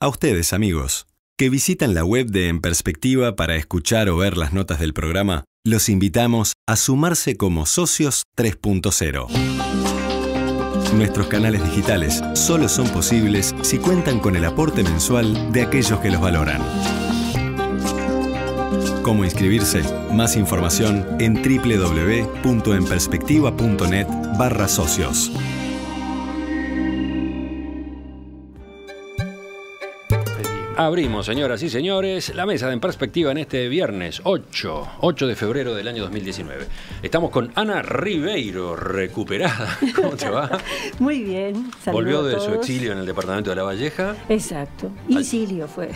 A ustedes, amigos, que visitan la web de En Perspectiva para escuchar o ver las notas del programa, los invitamos a sumarse como socios 3.0. Nuestros canales digitales solo son posibles si cuentan con el aporte mensual de aquellos que los valoran. ¿Cómo inscribirse? Más información en www.enperspectiva.net/socios. Abrimos, señoras y señores, la mesa de En Perspectiva en este viernes 8 de febrero del año 2019. Estamos con Ana Ribeiro, recuperada. ¿Cómo te va? Muy bien. Volvió de su exilio en el departamento de La Valleja. Exacto. Incilio fue.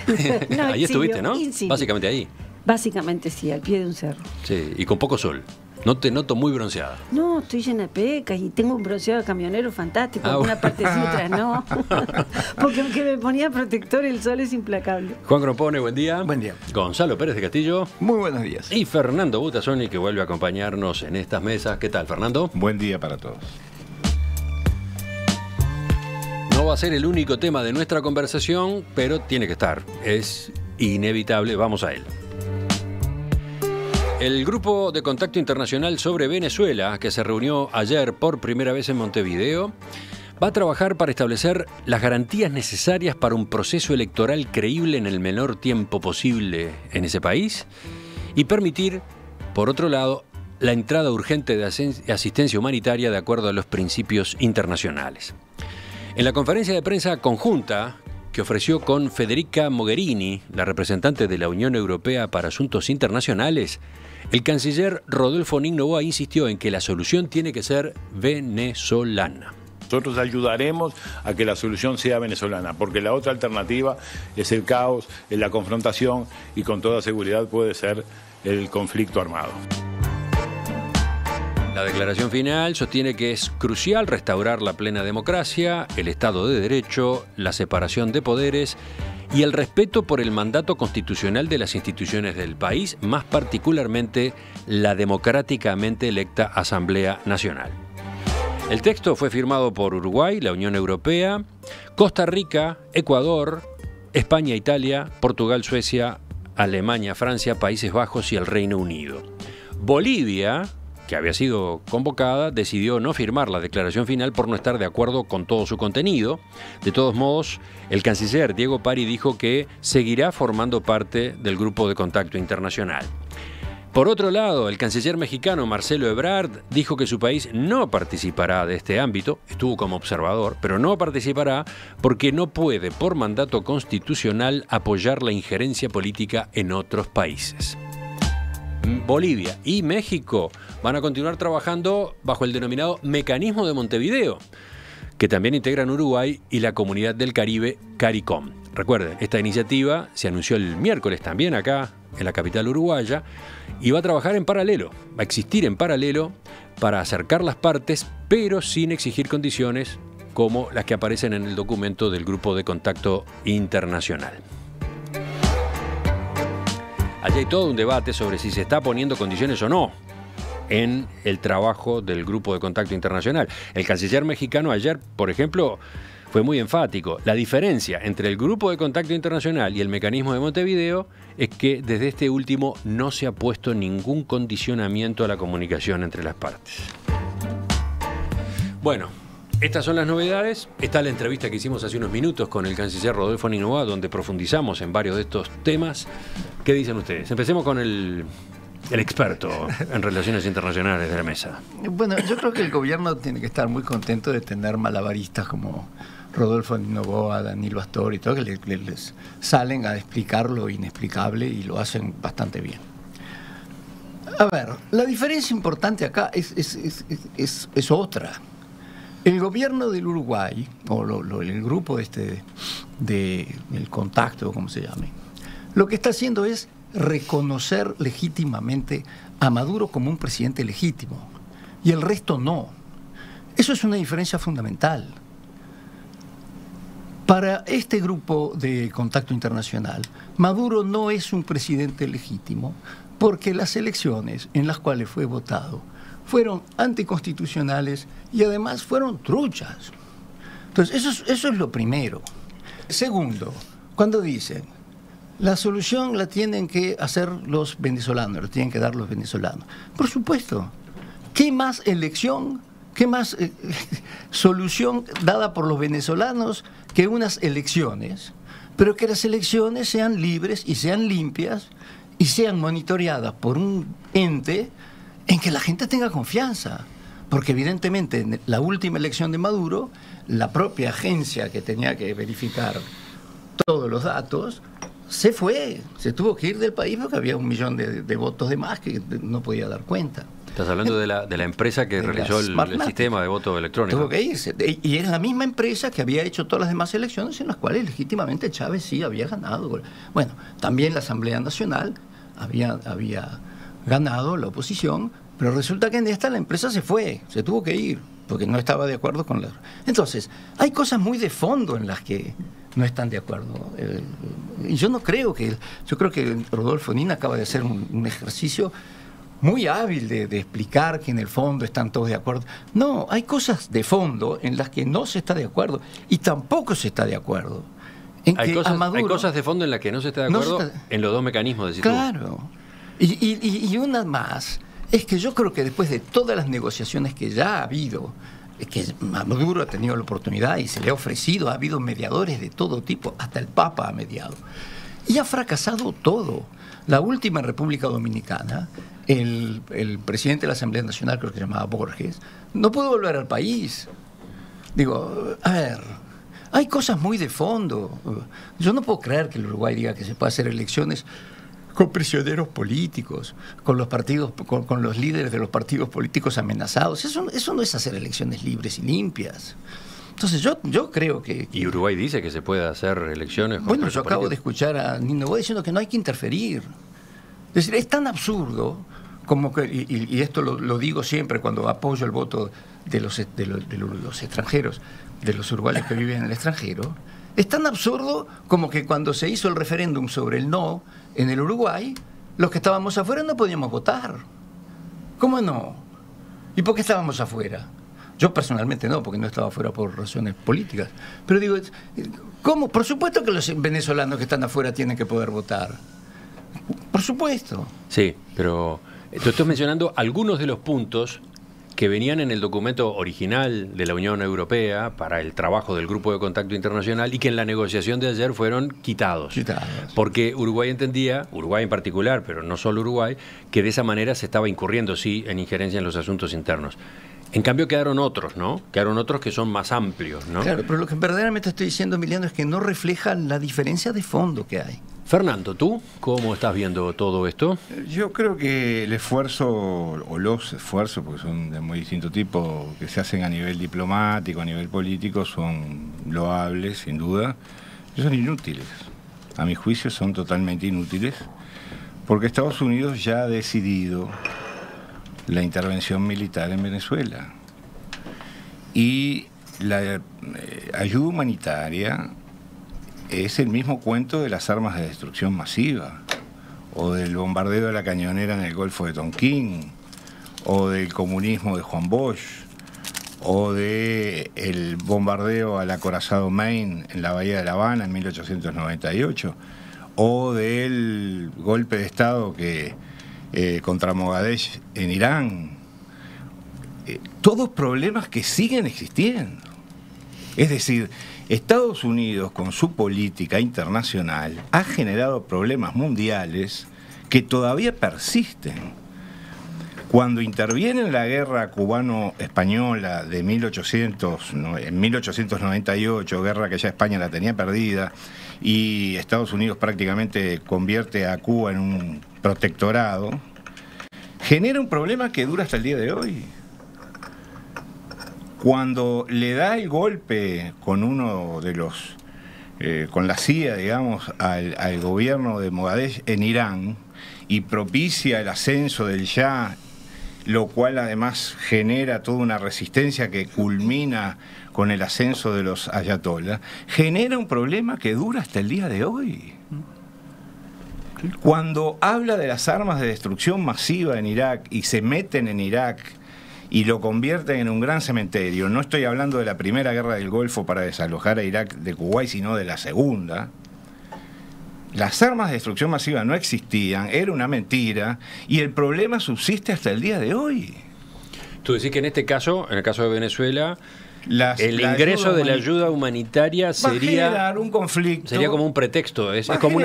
No, ahí estuviste, ¿no? Incilio. Básicamente ahí. Básicamente sí, al pie de un cerro. Sí, y con poco sol. No te noto muy bronceada. No, estoy llena de pecas y tengo un bronceado camionero fantástico. Una parte sí, otra no. Porque aunque me ponía protector, el sol es implacable. Juan Cropone, buen día. Buen día. Gonzalo Pérez de Castillo. Muy buenos días. Y Fernando Butasoni, que vuelve a acompañarnos en estas mesas. ¿Qué tal, Fernando? Buen día para todos. No va a ser el único tema de nuestra conversación, pero tiene que estar. Es inevitable. Vamos a él. El Grupo de Contacto Internacional sobre Venezuela, que se reunió ayer por primera vez en Montevideo, va a trabajar para establecer las garantías necesarias para un proceso electoral creíble en el menor tiempo posible en ese país y permitir, por otro lado, la entrada urgente de asistencia humanitaria de acuerdo a los principios internacionales. En la conferencia de prensa conjunta que ofreció con Federica Mogherini, la representante de la Unión Europea para Asuntos Internacionales, el canciller Rodolfo Noboa insistió en que la solución tiene que ser venezolana. Nosotros ayudaremos a que la solución sea venezolana, porque la otra alternativa es el caos, es la confrontación y con toda seguridad puede ser el conflicto armado. La declaración final sostiene que es crucial restaurar la plena democracia, el Estado de Derecho, la separación de poderes y el respeto por el mandato constitucional de las instituciones del país, más particularmente la democráticamente electa Asamblea Nacional. El texto fue firmado por Uruguay, la Unión Europea, Costa Rica, Ecuador, España, Italia, Portugal, Suecia, Alemania, Francia, Países Bajos y el Reino Unido. Bolivia, que había sido convocada, decidió no firmar la declaración final por no estar de acuerdo con todo su contenido. De todos modos, el canciller Diego Pari dijo que seguirá formando parte del Grupo de Contacto Internacional. Por otro lado, el canciller mexicano Marcelo Ebrard dijo que su país no participará de este ámbito, estuvo como observador, pero no participará porque no puede, por mandato constitucional, apoyar la injerencia política en otros países. Bolivia y México van a continuar trabajando bajo el denominado Mecanismo de Montevideo, que también integran Uruguay y la Comunidad del Caribe, CARICOM. Recuerden, esta iniciativa se anunció el miércoles también acá, en la capital uruguaya, y va a trabajar en paralelo, va a existir en paralelo para acercar las partes, pero sin exigir condiciones como las que aparecen en el documento del Grupo de Contacto Internacional. Allí hay todo un debate sobre si se está poniendo condiciones o no en el trabajo del Grupo de Contacto Internacional. El canciller mexicano ayer, por ejemplo, fue muy enfático. La diferencia entre el Grupo de Contacto Internacional y el Mecanismo de Montevideo es que desde este último no se ha puesto ningún condicionamiento a la comunicación entre las partes. Bueno, estas son las novedades. Está la entrevista que hicimos hace unos minutos con el canciller Rodolfo Noboa, donde profundizamos en varios de estos temas. ¿Qué dicen ustedes? Empecemos con el experto en relaciones internacionales de la mesa. Bueno, yo creo que el gobierno tiene que estar muy contento de tener malabaristas como Rodolfo Noboa, Danilo Astor y todo, que les salen a explicar lo inexplicable y lo hacen bastante bien. A ver, la diferencia importante acá es otra. El gobierno del Uruguay, o el grupo del contacto, como se llame, lo que está haciendo es reconocer legítimamente a Maduro como un presidente legítimo y el resto no. Eso es una diferencia fundamental. Para este grupo de contacto internacional, Maduro no es un presidente legítimo porque las elecciones en las cuales fue votado fueron anticonstitucionales y además fueron truchas. Entonces, eso es lo primero. Segundo, cuando dicen, la solución la tienen que hacer los venezolanos, la tienen que dar los venezolanos. Por supuesto, ¿qué más elección, qué más solución dada por los venezolanos que unas elecciones? Pero que las elecciones sean libres y sean limpias y sean monitoreadas por un ente en que la gente tenga confianza. Porque evidentemente en la última elección de Maduro, la propia agencia que tenía que verificar todos los datos se fue, se tuvo que ir del país porque había 1 millón de votos de más que no podía dar cuenta. Estás hablando de la empresa que realizó el sistema de voto electrónico. Tuvo que irse. Y era la misma empresa que había hecho todas las demás elecciones en las cuales legítimamente Chávez sí había ganado. Bueno, también la Asamblea Nacional había ganado la oposición, pero resulta que en esta la empresa se fue, se tuvo que ir, porque no estaba de acuerdo con la... Entonces, hay cosas muy de fondo en las que no están de acuerdo. Y yo creo que Rodolfo Nin acaba de hacer un ejercicio muy hábil de explicar que en el fondo están todos de acuerdo. No, hay cosas de fondo en las que no se está de acuerdo y tampoco se está de acuerdo. Hay cosas de fondo en las que no se está de acuerdo en los dos mecanismos, decís tú. Claro. Y una más es que yo creo que después de todas las negociaciones que ya ha habido, que Maduro ha tenido la oportunidad y se le ha ofrecido, ha habido mediadores de todo tipo, hasta el Papa ha mediado, y ha fracasado todo. La última en República Dominicana, el presidente de la Asamblea Nacional, creo que se llamaba Borges, no pudo volver al país. Digo, a ver, hay cosas muy de fondo. Yo no puedo creer que el Uruguay diga que se puede hacer elecciones con prisioneros políticos, con los partidos, con los líderes de los partidos políticos amenazados. Eso no es hacer elecciones libres y limpias. Entonces yo creo que... ¿Y Uruguay dice que se puede hacer elecciones con Bueno, yo acabo de escuchar a Nino Boa diciendo que no hay que interferir. Es decir, es tan absurdo como que, y esto lo digo siempre cuando apoyo el voto de los extranjeros, de los uruguayos que viven en el extranjero, es tan absurdo como que cuando se hizo el referéndum sobre el no en el Uruguay, los que estábamos afuera no podíamos votar. ¿Cómo no? ¿Y por qué estábamos afuera? Yo personalmente no, porque no estaba afuera por razones políticas. Pero digo, ¿cómo? Por supuesto que los venezolanos que están afuera tienen que poder votar. Por supuesto. Sí, pero tú estás mencionando algunos de los puntos que venían en el documento original de la Unión Europea para el trabajo del Grupo de Contacto Internacional y que en la negociación de ayer fueron quitados. Porque Uruguay entendía, Uruguay en particular, pero no solo Uruguay, que de esa manera se estaba incurriendo, sí, en injerencia en los asuntos internos. En cambio quedaron otros, ¿no? Quedaron otros que son más amplios, ¿no? Claro, pero lo que verdaderamente estoy diciendo, Emiliano, es que no refleja la diferencia de fondo que hay. Fernando, ¿tú cómo estás viendo todo esto? Yo creo que el esfuerzo, o los esfuerzos, porque son de muy distinto tipo, que se hacen a nivel diplomático, a nivel político, son loables, sin duda, y son inútiles. A mi juicio son totalmente inútiles, porque Estados Unidos ya ha decidido la intervención militar en Venezuela. Y la ayuda humanitaria es el mismo cuento de las armas de destrucción masiva, o del bombardeo de la cañonera en el Golfo de Tonquín, o del comunismo de Juan Bosch, o del bombardeo al acorazado Maine en la Bahía de La Habana en 1898, o del golpe de Estado contra Mogadech en Irán. Todos problemas que siguen existiendo. Es decir, Estados Unidos, con su política internacional, ha generado problemas mundiales que todavía persisten. Cuando interviene en la guerra cubano-española de en 1898, guerra que ya España la tenía perdida, y Estados Unidos prácticamente convierte a Cuba en un protectorado, genera un problema que dura hasta el día de hoy. Cuando le da el golpe con uno de los, con la CIA, digamos, al gobierno de Mogadech en Irán y propicia el ascenso del Shah, lo cual además genera toda una resistencia que culmina con el ascenso de los ayatolás, genera un problema que dura hasta el día de hoy. Cuando habla de las armas de destrucción masiva en Irak y se meten en Irak y lo convierten en un gran cementerio, no estoy hablando de la primera guerra del Golfo para desalojar a Irak de Kuwait, sino de la segunda, las armas de destrucción masiva no existían, era una mentira, y el problema subsiste hasta el día de hoy. Tú decís que en este caso, en el caso de Venezuela, el ingreso de la ayuda humanitaria sería... Va a generar un conflicto. Sería como un pretexto, es como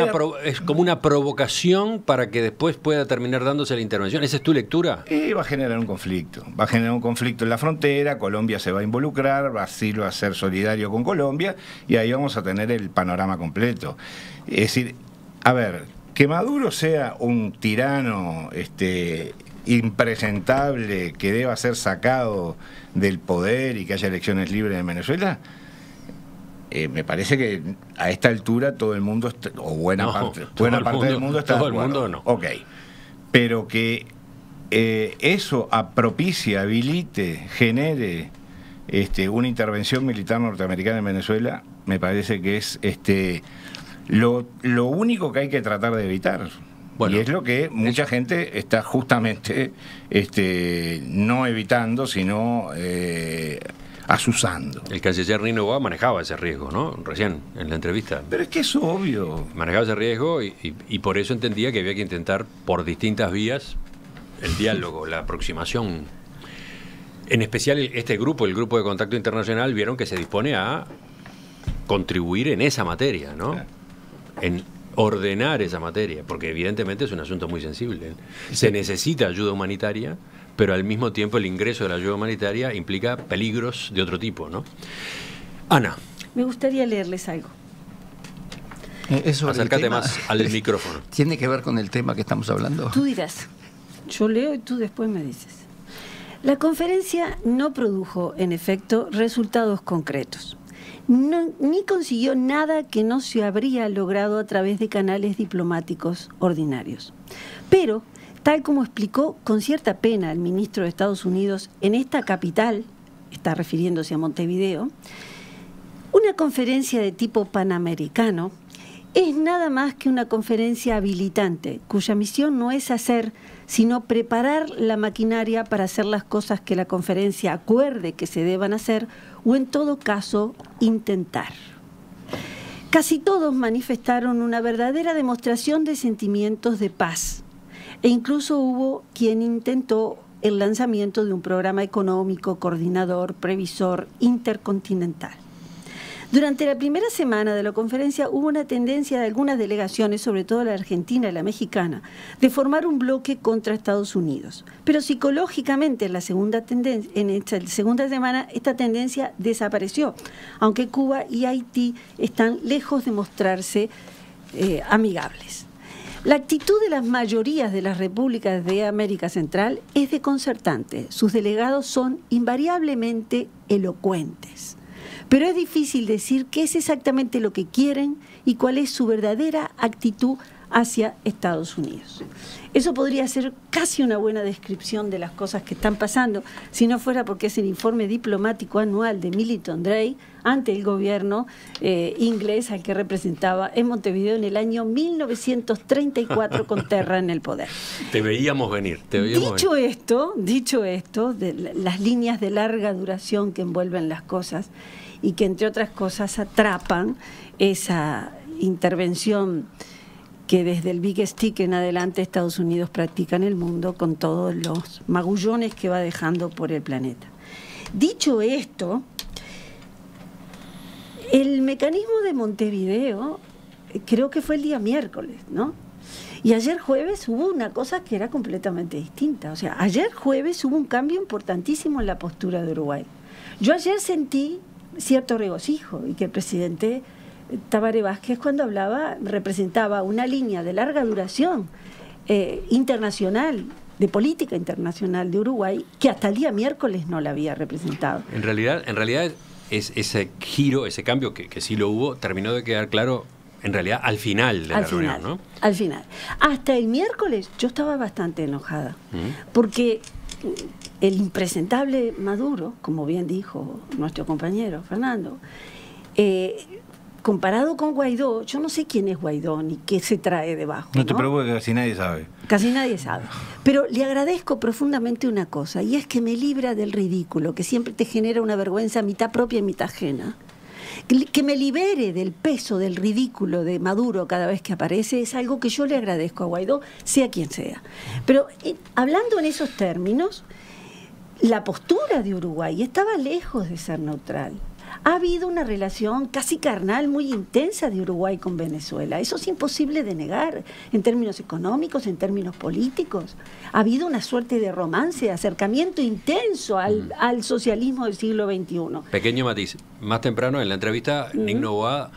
una provocación para que después pueda terminar dándose la intervención. ¿Esa es tu lectura? Va a generar un conflicto. Va a generar un conflicto en la frontera, Colombia se va a involucrar, Brasil va a ser solidario con Colombia, y ahí vamos a tener el panorama completo. Es decir, a ver, que Maduro sea un tirano impresentable que deba ser sacado del poder y que haya elecciones libres en Venezuela, me parece que a esta altura todo el mundo o buena parte del mundo está de acuerdo. Todo el mundo no. Ok, pero que eso propicie, habilite, genere una intervención militar norteamericana en Venezuela, me parece que es lo único que hay que tratar de evitar. Bueno, y es lo que mucha gente está justamente no evitando, sino asusando. El canciller Nino Boa manejaba ese riesgo, ¿no? Recién, en la entrevista. Pero es que es obvio. Manejaba ese riesgo y por eso entendía que había que intentar por distintas vías el diálogo, la aproximación. En especial el grupo de contacto internacional, vieron que se dispone a contribuir en esa materia, ¿no? En ordenar esa materia, porque evidentemente es un asunto muy sensible. Se necesita ayuda humanitaria, pero al mismo tiempo el ingreso de la ayuda humanitaria implica peligros de otro tipo, ¿no? Ana. Me gustaría leerles algo. Acércate más al micrófono. ¿Tiene que ver con el tema que estamos hablando? Tú dirás. Yo leo y tú después me dices. La conferencia no produjo, en efecto, resultados concretos. Ni consiguió nada que no se habría logrado a través de canales diplomáticos ordinarios. Pero, tal como explicó con cierta pena el ministro de Estados Unidos en esta capital, está refiriéndose a Montevideo, una conferencia de tipo panamericano es nada más que una conferencia habilitante, cuya misión no es hacer, sino preparar la maquinaria para hacer las cosas que la conferencia acuerde que se deban hacer, o en todo caso, intentar. Casi todos manifestaron una verdadera demostración de sentimientos de paz, e incluso hubo quien intentó el lanzamiento de un programa económico, coordinador, previsor, intercontinental. Durante la primera semana de la conferencia hubo una tendencia de algunas delegaciones, sobre todo la argentina y la mexicana, de formar un bloque contra Estados Unidos. Pero psicológicamente en esta segunda semana esta tendencia desapareció, aunque Cuba y Haití están lejos de mostrarse amigables. La actitud de las mayorías de las repúblicas de América Central es desconcertante. Sus delegados son invariablemente elocuentes. Pero es difícil decir qué es exactamente lo que quieren y cuál es su verdadera actitud hacia Estados Unidos. Eso podría ser casi una buena descripción de las cosas que están pasando, si no fuera porque es el informe diplomático anual de Milton Drey ante el gobierno inglés al que representaba en Montevideo en el año 1934 con Terra en el poder. Te veíamos venir. Dicho esto, de las líneas de larga duración que envuelven las cosas y que entre otras cosas atrapan esa intervención que desde el Big Stick en adelante Estados Unidos practica en el mundo con todos los magullones que va dejando por el planeta. Dicho esto, el mecanismo de Montevideo creo que fue el día miércoles, ¿no? Y ayer jueves hubo una cosa que era completamente distinta. O sea, ayer jueves hubo un cambio importantísimo en la postura de Uruguay. Yo ayer sentí cierto regocijo y que el presidente Tabaré Vázquez, cuando hablaba, representaba una línea de larga duración internacional, de política internacional de Uruguay, que hasta el día miércoles no la había representado. En realidad es ese giro, ese cambio que sí lo hubo, terminó de quedar claro en realidad al final de la reunión, ¿no? Al final. Hasta el miércoles yo estaba bastante enojada, porque el impresentable Maduro, como bien dijo nuestro compañero Fernando, comparado con Guaidó, yo no sé quién es Guaidó ni qué se trae debajo. No te preocupes, que casi nadie sabe. Casi nadie sabe. Pero le agradezco profundamente una cosa, y es que me libra del ridículo, que siempre te genera una vergüenza mitad propia y mitad ajena. Que me libere del peso, del ridículo de Maduro cada vez que aparece, es algo que yo le agradezco a Guaidó, sea quien sea. Pero hablando en esos términos, la postura de Uruguay estaba lejos de ser neutral. Ha habido una relación casi carnal muy intensa de Uruguay con Venezuela. Eso es imposible de negar en términos económicos, en términos políticos. Ha habido una suerte de romance, de acercamiento intenso al socialismo del siglo XXI. Pequeño matiz. Más temprano en la entrevista, Nick Noboa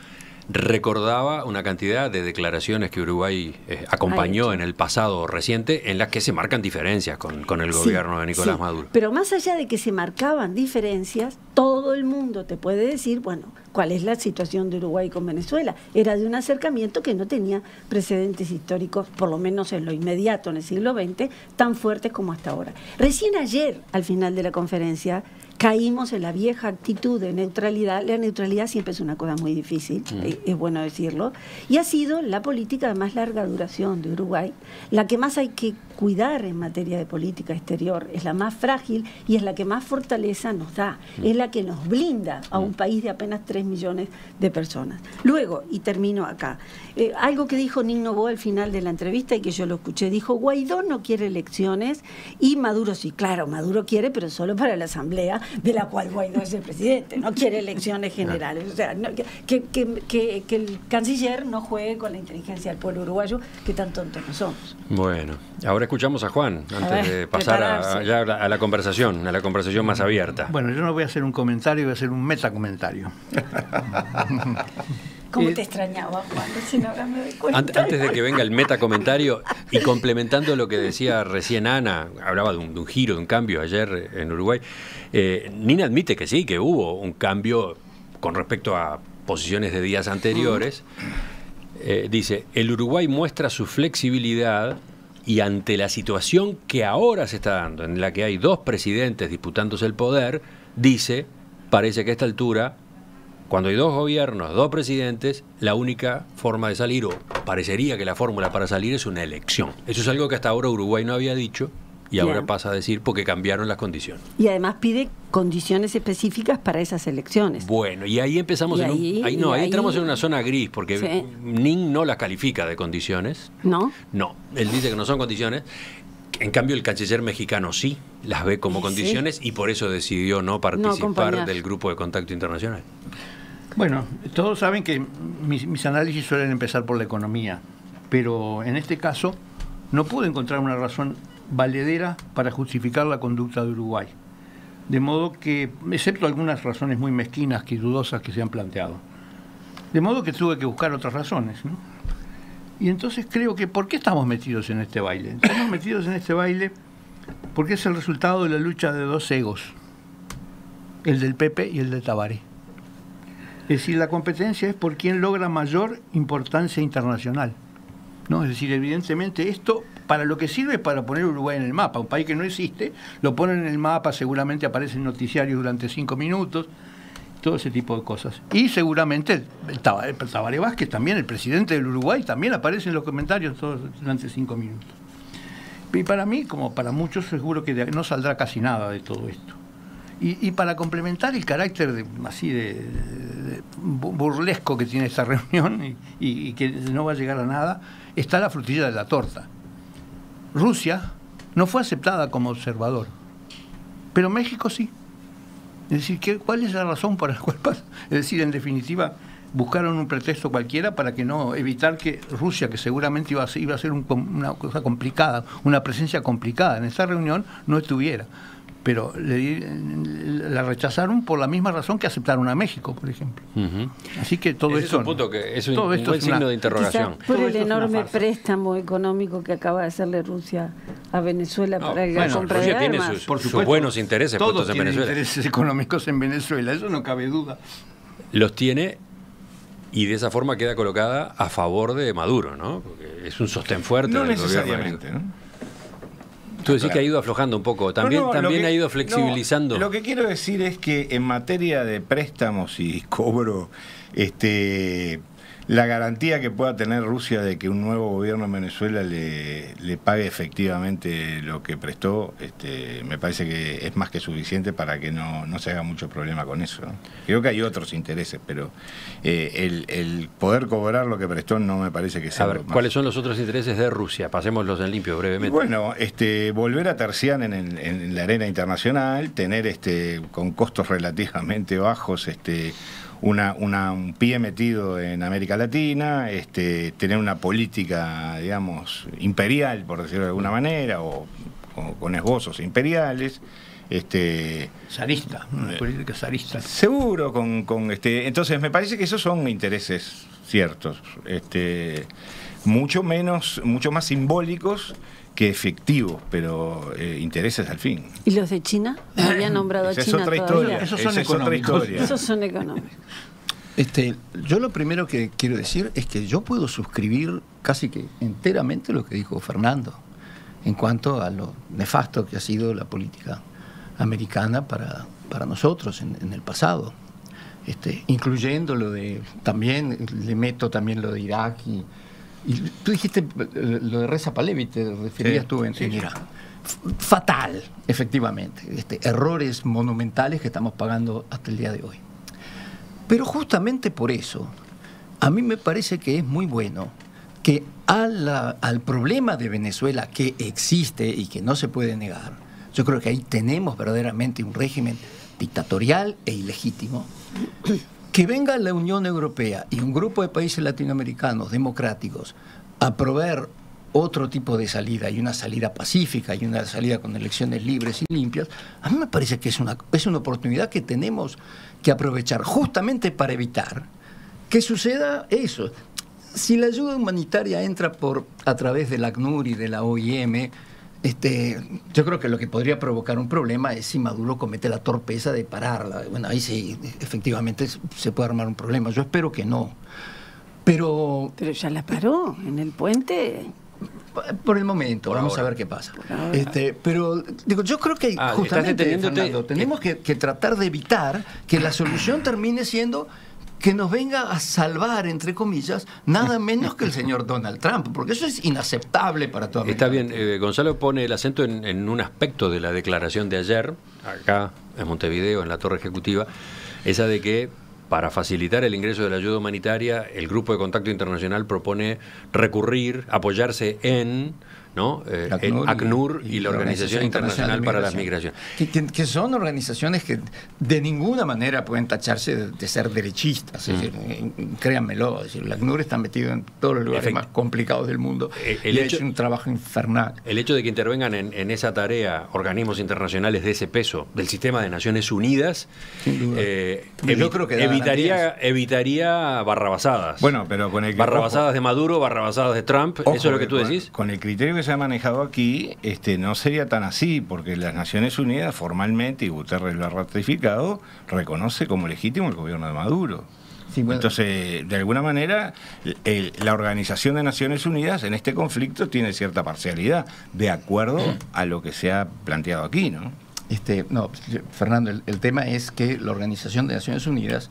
recordaba una cantidad de declaraciones que Uruguay acompañó en el pasado reciente en las que se marcan diferencias con el gobierno de Nicolás Maduro. Pero más allá de que se marcaban diferencias, todo el mundo te puede decir, bueno, cuál es la situación de Uruguay con Venezuela. Era de un acercamiento que no tenía precedentes históricos, por lo menos en lo inmediato, en el siglo XX, tan fuertes como hasta ahora. Recién ayer, al final de la conferencia, caímos en la vieja actitud de neutralidad. La neutralidad siempre es una cosa muy difícil, es bueno decirlo, y ha sido la política de más larga duración de Uruguay, la que más hay que cuidar en materia de política exterior, es la más frágil y es la que más fortaleza nos da, es la que nos blinda a un país de apenas 3 millones de personas. Luego, y termino acá, algo que dijo Nick Noboa al final de la entrevista y que yo lo escuché, dijo: Guaidó no quiere elecciones y Maduro sí. Claro, Maduro quiere, pero solo para la asamblea de la cual Guaidó es el presidente, no quiere elecciones generales. O sea, que el canciller no juegue con la inteligencia del pueblo uruguayo, que tan tontos no somos. Bueno, ahora escuchamos a Juan, antes de pasar a la conversación más abierta. Bueno, yo no voy a hacer un comentario, voy a hacer un metacomentario. ¿Cómo te extrañaba, Juan? Recién ahora me doy cuenta. Antes de que venga el metacomentario, y complementando lo que decía recién Ana, hablaba de un giro, de un cambio ayer en Uruguay, Nina admite que sí, que hubo un cambio con respecto a posiciones de días anteriores. Dice: el Uruguay muestra su flexibilidad y ante la situación que ahora se está dando, en la que hay 2 presidentes disputándose el poder, dice, parece que a esta altura, cuando hay 2 gobiernos, 2 presidentes, la única forma de salir, o parecería que la fórmula para salir, es una elección. Eso es algo que hasta ahora Uruguay no había dicho y ahora pasa a decir porque cambiaron las condiciones. Y además pide condiciones específicas para esas elecciones. Bueno, y ahí empezamos ahí entramos en una zona gris, porque Nin no las califica de condiciones. ¿No? No, él dice que no son condiciones. En cambio, el canciller mexicano sí las ve como condiciones y por eso decidió no participar del grupo de contacto internacional. Bueno, todos saben que mis análisis suelen empezar por la economía, pero en este caso no pude encontrar una razón valedera para justificar la conducta de Uruguay. De modo que, excepto algunas razones muy mezquinas y dudosas que se han planteado, de modo que tuve que buscar otras razones, ¿no? Y entonces creo que, ¿por qué estamos metidos en este baile? Estamos metidos en este baile porque es el resultado de la lucha de 2 egos, el del Pepe y el de Tabaré. Es decir, la competencia es por quién logra mayor importancia internacional, ¿no? Es decir, evidentemente esto, para lo que sirve, es para poner Uruguay en el mapa. Un país que no existe, lo ponen en el mapa, seguramente aparece en noticiarios durante 5 minutos, todo ese tipo de cosas. Y seguramente el Tabaré Vázquez también, el presidente del Uruguay, también aparece en los comentarios todos durante 5 minutos. Y para mí, como para muchos, seguro que no saldrá casi nada de todo esto. Y para complementar el carácter así de burlesco que tiene esta reunión y que no va a llegar a nada, está la frutilla de la torta. Rusia no fue aceptada como observador, pero México sí. Es decir, ¿cuál es la razón por la cual pasa? Es decir, en definitiva, buscaron un pretexto cualquiera para que no evitar que Rusia, que seguramente iba a ser una cosa complicada, una presencia complicada en esta reunión, no estuviera. Pero la rechazaron por la misma razón que aceptaron a México, por ejemplo. Así que todo esto... Es un punto que es un buen signo de interrogación. Por el enorme préstamo económico que acaba de hacerle Rusia a Venezuela para la compra de armas. Rusia tiene sus buenos intereses puestos en Venezuela. Intereses económicos en Venezuela, eso no cabe duda. Los tiene, y de esa forma queda colocada a favor de Maduro, ¿no? Porque es un sostén fuerte del gobierno. No necesariamente, ¿no? Tú decís que ha ido aflojando un poco, también ha ido flexibilizando. Lo que quiero decir es que en materia de préstamos y cobro, la garantía que pueda tener Rusia de que un nuevo gobierno en Venezuela le pague efectivamente lo que prestó, me parece que es más que suficiente para que no se haga mucho problema con eso, ¿no? Creo que hay otros intereses, pero el poder cobrar lo que prestó no me parece que sea. A ver, lo más. ¿cuáles son los otros intereses de Rusia? Pasémoslos en limpio brevemente. Bueno, volver a terciar en la arena internacional, tener con costos relativamente bajos un pie metido en América Latina, tener una política, digamos, imperial, por decirlo de alguna manera, o con esbozos imperiales. Zarista, una política zarista. Seguro, entonces me parece que esos son intereses ciertos, mucho más simbólicos que efectivos, pero intereses al fin. ¿Y los de China? ¿No había nombrado a China es otra todavía? historia. Esos son Esa es otra historia. Esos son económicos. Yo lo primero que quiero decir es que yo puedo suscribir casi que enteramente lo que dijo Fernando en cuanto a lo nefasto que ha sido la política americana para nosotros en el pasado, incluyendo también le meto también lo de Irak y tú dijiste lo de Reza Pahlavi, te referías tú en Irak. Fatal, efectivamente, errores monumentales que estamos pagando hasta el día de hoy. Pero justamente por eso, a mí me parece que es muy bueno que al problema de Venezuela que existe y que no se puede negar, yo creo que ahí tenemos verdaderamente un régimen dictatorial e ilegítimo, que venga la Unión Europea y un grupo de países latinoamericanos democráticos a proveer otro tipo de salida, y una salida pacífica y una salida con elecciones libres y limpias, a mí me parece que es una oportunidad que tenemos que aprovechar justamente para evitar que suceda eso. Si la ayuda humanitaria entra a través del ACNUR y de la OIM, yo creo que lo que podría provocar un problema es si Maduro comete la torpeza de pararla. Bueno, ahí sí, efectivamente se puede armar un problema. Yo espero que no. Pero ya la paró en el puente. Por el momento, vamos a ver qué pasa. Pero digo, yo creo que justamente, Fernando, tenemos que tratar de evitar que la solución termine siendo que nos venga a salvar, entre comillas, nada menos que el señor Donald Trump, porque eso es inaceptable para toda América. Está bien, Gonzalo pone el acento en un aspecto de la declaración de ayer, acá en Montevideo, en la Torre Ejecutiva, esa de que para facilitar el ingreso de la ayuda humanitaria, el Grupo de Contacto Internacional propone apoyarse en ACNUR y la Organización Internacional para las Migraciones. Que son organizaciones que de ninguna manera pueden tacharse de ser derechistas. Es decir, créanmelo, es decir, el ACNUR está metido en todos los lugares más complicados del mundo y ha hecho un trabajo infernal. El hecho de que intervengan en esa tarea organismos internacionales de ese peso, del sistema de Naciones Unidas, yo creo que evitaría barrabasadas. Bueno, pero con el barrabasadas de Maduro, barrabasadas de Trump, ¿eso es lo que tú decís? Con el criterio que se ha manejado aquí, no sería tan así, porque las Naciones Unidas formalmente, y Guterres lo ha ratificado, reconoce como legítimo el gobierno de Maduro. Sí, bueno. Entonces, de alguna manera, la Organización de Naciones Unidas en este conflicto tiene cierta parcialidad, de acuerdo a lo que se ha planteado aquí, ¿no? No, Fernando, el tema es que la Organización de Naciones Unidas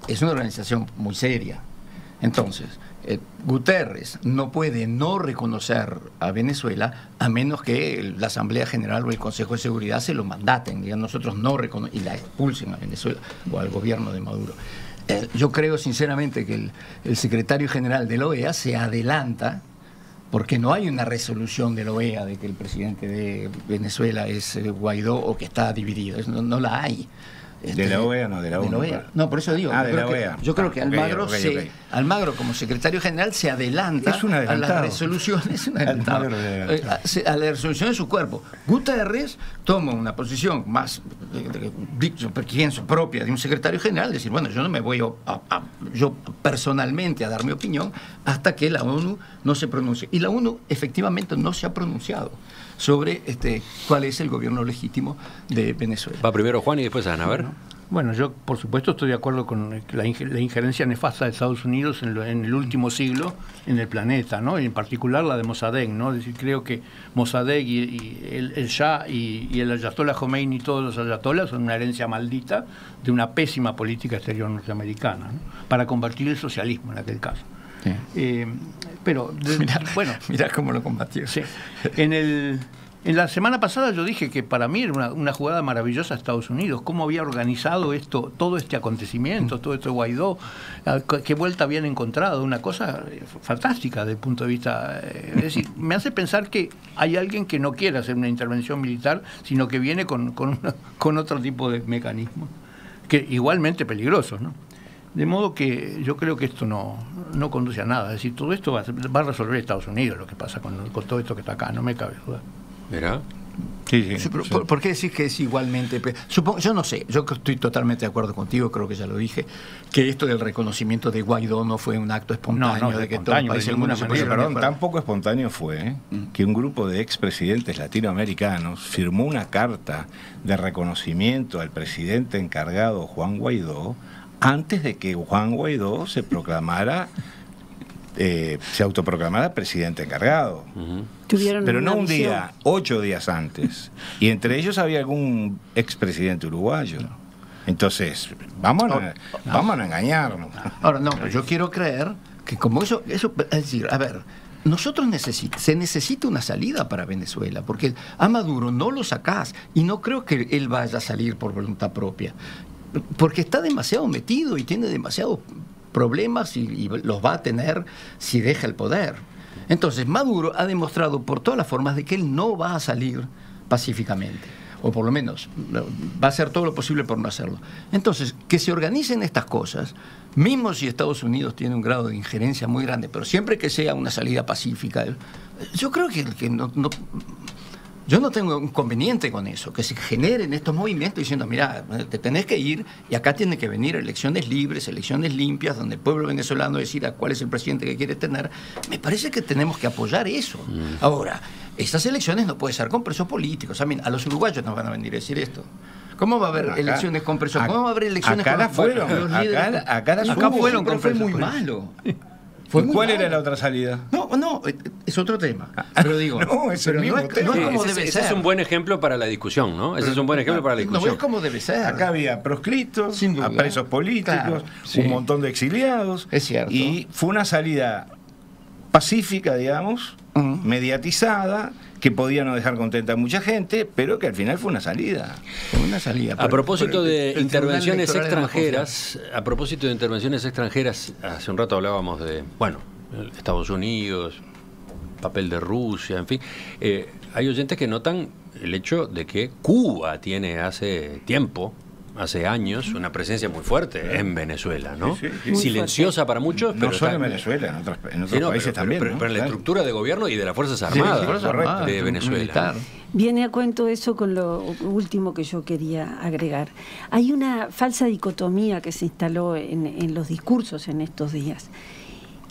es una organización muy seria. Entonces, Guterres no puede no reconocer a Venezuela a menos que la Asamblea General o el Consejo de Seguridad se lo mandaten, digan nosotros no y la expulsen a Venezuela o al gobierno de Maduro. Yo creo sinceramente que el secretario general de la OEA se adelanta, porque no hay una resolución de la OEA de que el presidente de Venezuela es Guaidó o que está dividido, no la hay. ¿De la OEA no? De la ONU. No, por eso digo. De la OEA. Yo creo que Almagro, Almagro, como secretario general, se adelanta a las resoluciones. A la resolución de su cuerpo. Guterres toma una posición más, pienso, propia de un secretario general, decir, bueno, yo no me voy yo personalmente a dar mi opinión hasta que la ONU no se pronuncie. Y la ONU efectivamente no se ha pronunciado sobre cuál es el gobierno legítimo de Venezuela. Va primero Juan y después Ana, a ver. Bueno, yo por supuesto estoy de acuerdo con la injerencia nefasta de Estados Unidos en el último siglo en el planeta, ¿no? Y en particular la de Mossadegh, ¿no? Es decir, creo que Mossadegh y el Shah y el Ayatollah Khomeini y todos los ayatolás son una herencia maldita de una pésima política exterior norteamericana, ¿no? Para combatir el socialismo en aquel caso. Sí. Pero, bueno. Mirá cómo lo combatió. Sí. En la semana pasada yo dije que para mí era una jugada maravillosa Estados Unidos, cómo había organizado todo este acontecimiento, todo esto de Guaidó, qué vuelta habían encontrado, una cosa fantástica desde el punto de vista... es decir, me hace pensar que hay alguien que no quiere hacer una intervención militar, sino que viene con otro tipo de mecanismos, que igualmente peligrosos, ¿no? De modo que yo creo que esto no conduce a nada, es decir, todo esto va a resolver Estados Unidos, lo que pasa con todo esto que está acá, no me cabe duda. ¿Verá? Sí. ¿Por qué decís que es igualmente? Yo no sé, yo estoy totalmente de acuerdo contigo, creo que ya lo dije, que esto del reconocimiento de Guaidó no fue un acto espontáneo de que todo el país del mundo se pusiera. Perdón, tampoco espontáneo fue que un grupo de expresidentes latinoamericanos firmó una carta de reconocimiento al presidente encargado Juan Guaidó antes de que Juan Guaidó se autoproclamara presidente encargado. Pero no un día, 8 días antes. Y entre ellos había algún expresidente uruguayo. Entonces, vamos a engañarnos. Ahora, no, pero yo quiero creer que como eso es decir, a ver, se necesita una salida para Venezuela, porque a Maduro no lo sacás, y no creo que él vaya a salir por voluntad propia, porque está demasiado metido y tiene demasiados problemas y los va a tener si deja el poder. Entonces Maduro ha demostrado por todas las formas de que él no va a salir pacíficamente, o por lo menos va a hacer todo lo posible por no hacerlo. Entonces, que se organicen estas cosas, mismo si Estados Unidos tiene un grado de injerencia muy grande, pero siempre que sea una salida pacífica, yo creo que yo no tengo inconveniente con eso, que se generen estos movimientos diciendo, mira, te tenés que ir y acá tienen que venir elecciones libres, elecciones limpias, donde el pueblo venezolano decida cuál es el presidente que quiere tener. Me parece que tenemos que apoyar eso. Ahora, estas elecciones no pueden ser con presos políticos. A los uruguayos nos van a venir a decir esto. ¿Cómo va a haber elecciones con presos? ¿Cómo va a haber elecciones con los líderes? Acá fueron, pero fue muy malo. ¿Cuál era la otra salida? No, es otro tema. Pero digo, no es como debe ser. Ese es un buen ejemplo para la discusión, ¿no? Ese es un buen ejemplo para la discusión. No es como debe ser. Acá había proscriptos, a presos políticos, un montón de exiliados. Es cierto. Y fue una salida pacífica, digamos, mediatizada, que podía no dejar contenta a mucha gente, pero que al final fue una salida. A propósito de intervenciones extranjeras, hace un rato hablábamos de, Estados Unidos, papel de Rusia, en fin. Hay oyentes que notan el hecho de que Cuba tiene hace años, una presencia muy fuerte en Venezuela, ¿no? Sí. Silenciosa para muchos, pero no solo en Venezuela, en otros países también. Pero en la estructura de gobierno y de las Fuerzas Armadas de Venezuela. Viene a cuento eso con lo último que yo quería agregar. Hay una falsa dicotomía que se instaló en los discursos en estos días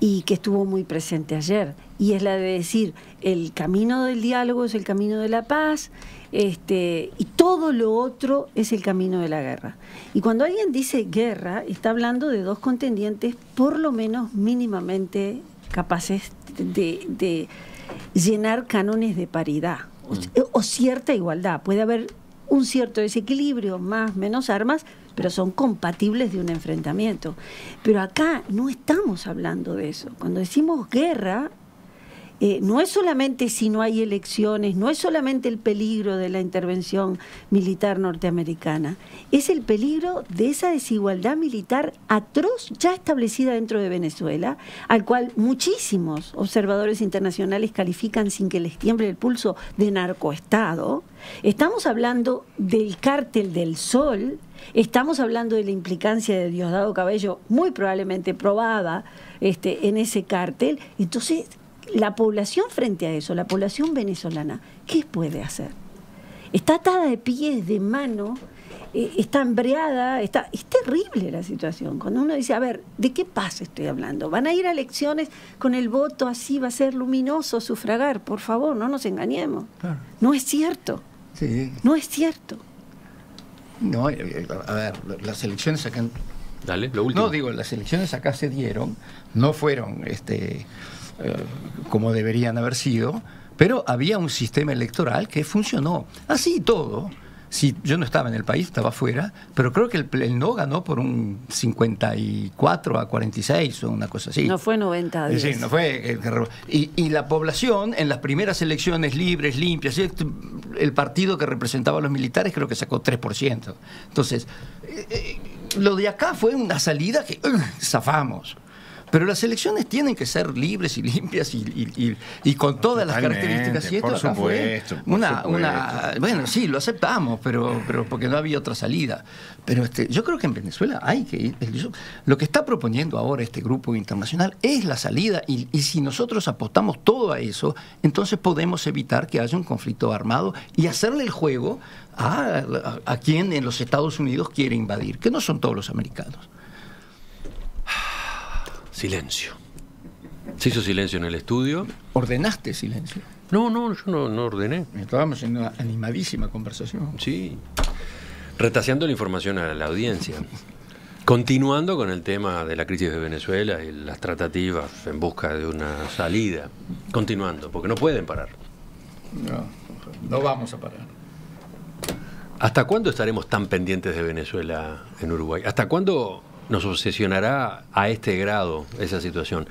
y que estuvo muy presente ayer, y es la de decir, el camino del diálogo es el camino de la paz, y todo lo otro es el camino de la guerra. Y cuando alguien dice guerra, está hablando de dos contendientes por lo menos mínimamente capaces de llenar cánones de paridad o cierta igualdad. Puede haber un cierto desequilibrio, más, menos armas, pero son compatibles de un enfrentamiento. Pero acá no estamos hablando de eso. Cuando decimos guerra, no es solamente si no hay elecciones, no es solamente el peligro de la intervención militar norteamericana, es el peligro de esa desigualdad militar atroz ya establecida dentro de Venezuela, al cual muchísimos observadores internacionales califican sin que les tiemble el pulso de narcoestado. Estamos hablando del cártel del Sol, estamos hablando de la implicancia de Diosdado Cabello, muy probablemente probada en ese cártel. Entonces, la población frente a eso, la población venezolana, ¿qué puede hacer? Está atada de pies, de manos, está embreada, es terrible la situación. Cuando uno dice, a ver, ¿de qué paz estoy hablando? ¿Van a ir a elecciones con el voto así, va a ser luminoso sufragar? Por favor, no nos engañemos. Claro. No es cierto. Sí. No es cierto. No, a ver, las elecciones acá... Dale, lo último. No, digo, las elecciones acá se dieron, no fueron como deberían haber sido, pero había un sistema electoral que funcionó. Así todo, Sí, yo no estaba en el país, estaba afuera, pero creo que el no ganó por un 54-46 o una cosa así. No fue 90-10. Sí, no fue. Y la población, en las primeras elecciones libres, limpias, el partido que representaba a los militares creo que sacó 3%. Entonces, lo de acá fue una salida que zafamos. Pero las elecciones tienen que ser libres y limpias y con todas las características. Y esto acá fue bueno, sí, lo aceptamos, pero porque no había otra salida. Pero yo creo que en Venezuela hay que ir. Lo que está proponiendo ahora este grupo internacional es la salida, y si nosotros apostamos todo a eso, entonces podemos evitar que haya un conflicto armado y hacerle el juego a quien en los Estados Unidos quiere invadir, que no son todos los americanos. Silencio. Se hizo silencio en el estudio. ¿Ordenaste silencio? No, yo no ordené. Estábamos en una animadísima conversación. Sí. Retaseando la información a la audiencia. Continuando con el tema de la crisis de Venezuela y las tratativas en busca de una salida. Continuando, porque no pueden parar. No vamos a parar. ¿Hasta cuándo estaremos tan pendientes de Venezuela en Uruguay? ¿Hasta cuándo nos obsesionará a este grado esa situación?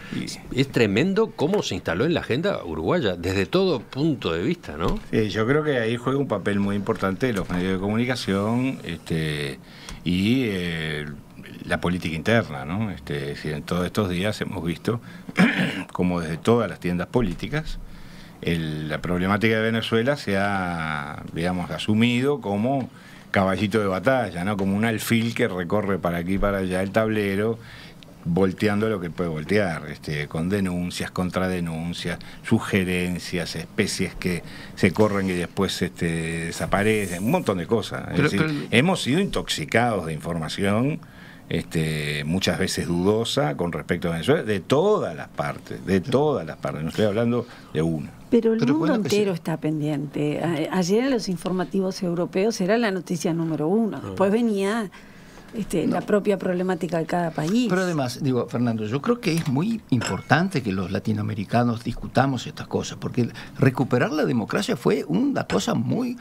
Es tremendo cómo se instaló en la agenda uruguaya, desde todo punto de vista, ¿no? Sí, yo creo que ahí juega un papel muy importante los medios de comunicación y la política interna, ¿no? En todos estos días hemos visto como desde todas las tiendas políticas la problemática de Venezuela se ha, digamos, asumido como caballito de batalla, ¿no? Como un alfil que recorre para aquí y para allá el tablero, volteando lo que puede voltear, con denuncias, contradenuncias, sugerencias, especies que se corren y después desaparecen, un montón de cosas. Pero hemos sido intoxicados de información, muchas veces dudosa con respecto a Venezuela, de todas las partes, no estoy hablando de una. Pero el mundo entero está pendiente. Ayer en los informativos europeos era la noticia número 1. Después venía la propia problemática de cada país. Pero además, Fernando, yo creo que es muy importante que los latinoamericanos discutamos estas cosas, porque recuperar la democracia fue una cosa muy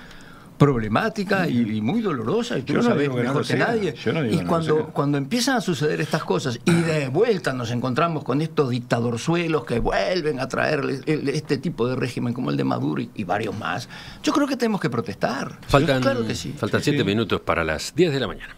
problemática y muy dolorosa, y tú lo sabes mejor que nadie. Y cuando empiezan a suceder estas cosas y de vuelta nos encontramos con estos dictadorzuelos que vuelven a traer este tipo de régimen como el de Maduro y varios más, yo creo que tenemos que protestar. Faltan, claro que sí. Faltan 7 minutos para las 10 de la mañana.